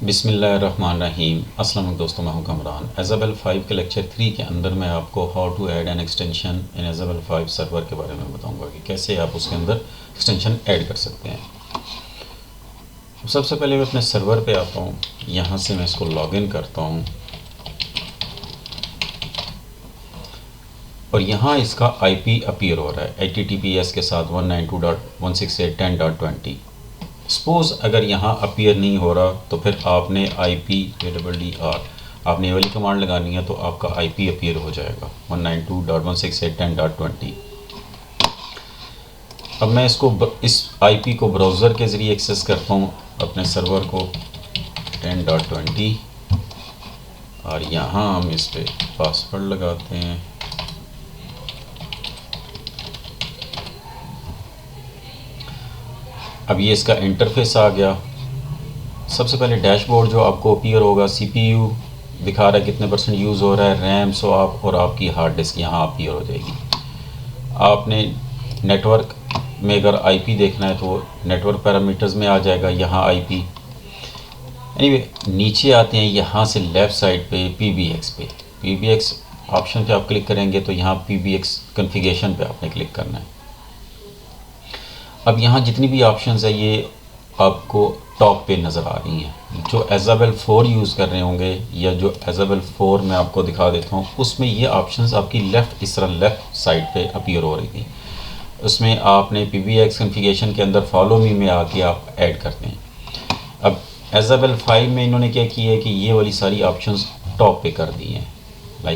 बिस्मिल्लाहिर्रहमानिर्रहीम। अस्सलाम वालेकुम दोस्तों, मैं हूं कमरान। एज़ाबेल 5 के लेक्चर 3 के अंदर मैं आपको how to add an extension in Issabel 5 server के बारे में बताऊंगा कि कैसे आप उसके अंदर एक्सटेंशन ऐड कर सकते हैं। सबसे पहले मैं अपने सर्वर पे आता हूं, यहां से मैं इसको लॉगिन करता हूं और यहाँ इसका IP अपीयर हो रहा है HTTPS के साथ 192.168.10.20। सपोज़ अगर यहाँ अपीयर नहीं हो रहा तो फिर आपने IP आपने ये वाली कमांड लगानी है तो आपका IP अपीयर हो जाएगा 192.168.10.20। अब मैं इस IP को ब्राउज़र के ज़रिए एक्सेस करता हूँ अपने सर्वर को 10.20 और यहाँ हम इस पर पासवर्ड लगाते हैं। अब ये इसका इंटरफेस आ गया। सबसे पहले डैशबोर्ड जो आपको अपीयर होगा, CPU दिखा रहा है कितने % यूज़ हो रहा है, रैम, स्वैप और आपकी हार्ड डिस्क यहाँ अपीयर हो जाएगी। आपने नेटवर्क में अगर IP देखना है तो नेटवर्क पैरामीटर्स में आ जाएगा यहाँ IP। एनीवे नीचे आते हैं, यहाँ से लेफ़्ट साइड पे PBX ऑप्शन पे आप क्लिक करेंगे तो यहाँ PBX कॉन्फ़िगरेशन पे आपने क्लिक करना है। अब यहाँ जितनी भी ऑप्शंस है ये आपको टॉप पे नज़र आ रही हैं। जो एज़ाबेल 4 यूज़ कर रहे होंगे या जो एज़ाबेल 4 मैं आपको दिखा देता हूँ उसमें ये ऑप्शंस आपकी इस तरह लेफ़्ट साइड पे अपीयर हो रही थी। उसमें आपने PBX कॉन्फ़िगरेशन के अंदर फॉलो मी में आके आप ऐड करते हैं। अब एज़ाबेल 5 में इन्होंने क्या किया है कि ये वाली सारी ऑप्शंस टॉप पे कर दी हैं।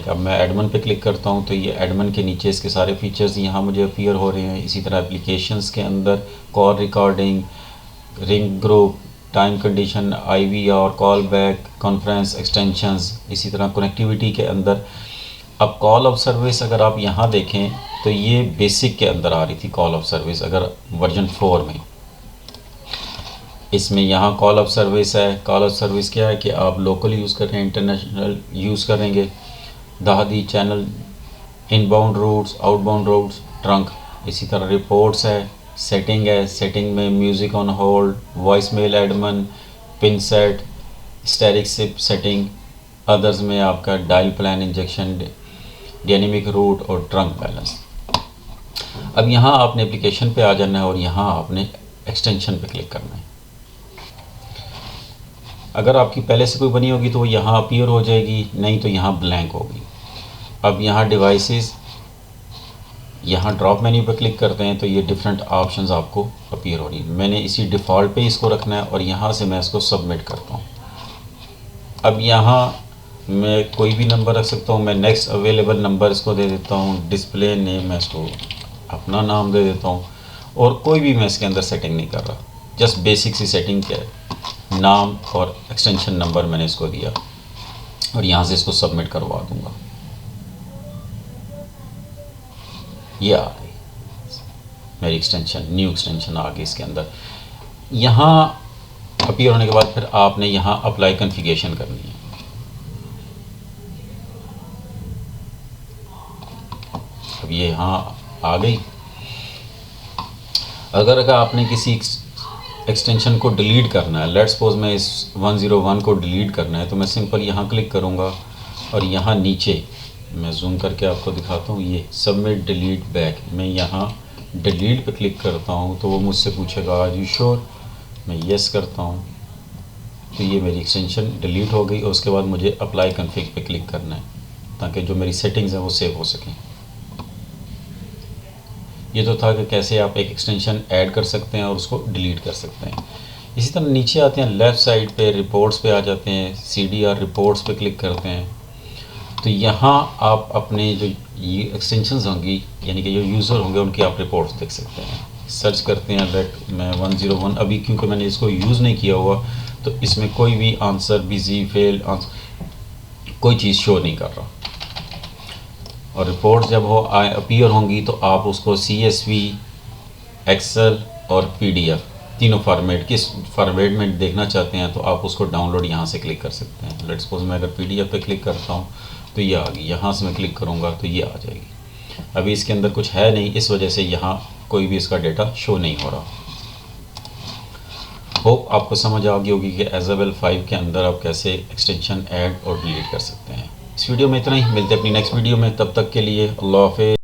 अब मैं एडमिन पे क्लिक करता हूँ तो ये एडमिन के नीचे इसके सारे फीचर्स यहाँ मुझे अपीयर हो रहे हैं। इसी तरह एप्लीकेशंस के अंदर call recording, ring group, time condition, IVR, call back, conference extensions, इसी तरह कनेक्टिविटी के अंदर। अब कॉल ऑफ सर्विस अगर आप यहाँ देखें तो ये बेसिक के अंदर आ रही थी कॉल ऑफ सर्विस अगर वर्जन 4 में। इसमें यहाँ कॉल ऑफ सर्विस है। कॉल ऑफ सर्विस क्या है कि आप लोकल यूज़ कर रहे हैं, इंटरनेशनल यूज़ करेंगे, दहादी channel, inbound routes, outbound routes, trunk. इसी तरह रिपोर्ट्स है, सेटिंग है, सेटिंग में music on hold, voicemail admin, pin set, static SIP setting, others में आपका dial plan injection, dynamic route और ट्रंक बैलेंस। अब यहाँ आपने एप्लीकेशन पे आ जाना है और यहाँ आपने एक्सटेंशन पे क्लिक करना है। अगर आपकी पहले से कोई बनी होगी तो वो यहाँ अपीयर हो जाएगी, नहीं तो यहाँ ब्लैंक होगी। अब यहाँ डिवाइसेस, यहाँ ड्रॉप मेन्यू पर क्लिक करते हैं तो ये डिफरेंट ऑप्शंस आपको अपीयर हो रही है। मैंने इसी डिफ़ॉल्ट पे इसको रखना है और यहाँ से मैं इसको सबमिट करता हूँ। अब यहाँ मैं कोई भी नंबर रख सकता हूँ। मैं नेक्स्ट अवेलेबल नंबर इसको दे देता हूँ। डिस्प्ले नेम मैं इसको अपना नाम दे देता हूँ और कोई भी मैं इसके अंदर सेटिंग नहीं कर रहा, जस्ट बेसिक सी सेटिंग क्या है, नाम और एक्सटेंशन नंबर मैंने इसको दिया और यहाँ से इसको सबमिट करवा दूँगा। ये आ गई मेरी एक्सटेंशन, न्यू एक्सटेंशन आ गई इसके अंदर। यहाँ अपीयर होने के बाद फिर आपने यहाँ अप्लाई कॉन्फ़िगरेशन करनी है। अब ये यहाँ आ गई। अगर आपने किसी एक्सटेंशन को डिलीट करना है, लेट्स सपोज मैं इस 101 को डिलीट करना है तो मैं सिंपल यहाँ क्लिक करूँगा और यहाँ नीचे मैं जूम करके आपको दिखाता हूँ, ये सबमिट डिलीट बैक, मैं यहाँ डिलीट पे क्लिक करता हूँ तो वो मुझसे पूछेगा आर यू श्योर, मैं येस करता हूँ तो ये मेरी एक्सटेंशन डिलीट हो गई। और उसके बाद मुझे अप्लाई कॉन्फ़िग पे क्लिक करना है ताकि जो मेरी सेटिंग्स हैं वो सेव हो सकें। ये तो था कि कैसे आप एक एक्सटेंशन ऐड कर सकते हैं और उसको डिलीट कर सकते हैं। इसी तरह नीचे आते हैं, लेफ़्ट साइड पे रिपोर्ट्स पे आ जाते हैं, CDR रिपोर्ट्स पे क्लिक करते हैं तो यहाँ आप अपने जो ये एक्सटेंशंस होंगी यानी कि जो यूज़र होंगे उनकी आप रिपोर्ट्स देख सकते हैं। सर्च करते हैं, मैं 101 अभी क्योंकि मैंने इसको यूज़ नहीं किया हुआ तो इसमें कोई भी आंसर, बिजी, फेल आंसर, कोई चीज़ शो नहीं कर रहा। और रिपोर्ट जब वो अपीयर होंगी तो आप उसको CSV, एक्सेल और PDF तीनों फॉर्मेट, किस फॉर्मेट में देखना चाहते हैं तो आप उसको डाउनलोड यहाँ से क्लिक कर सकते हैं। लेट्स सपोज मैं अगर PDF पे क्लिक करता हूँ तो ये आ गई, यहाँ से मैं क्लिक करूँगा तो ये आ जाएगी। अभी इसके अंदर कुछ है नहीं, इस वजह से यहाँ कोई भी इसका डेटा शो नहीं हो रहा। होप आपको समझ आ गई होगी कि एजावेल 5 के अंदर आप कैसे एक्सटेंशन ऐड और डिलीट कर सकते हैं। इस वीडियो में इतना ही, मिलते हैं अपनी नेक्स्ट वीडियो में, तब तक के लिए अल्लाह हाफ़िज़।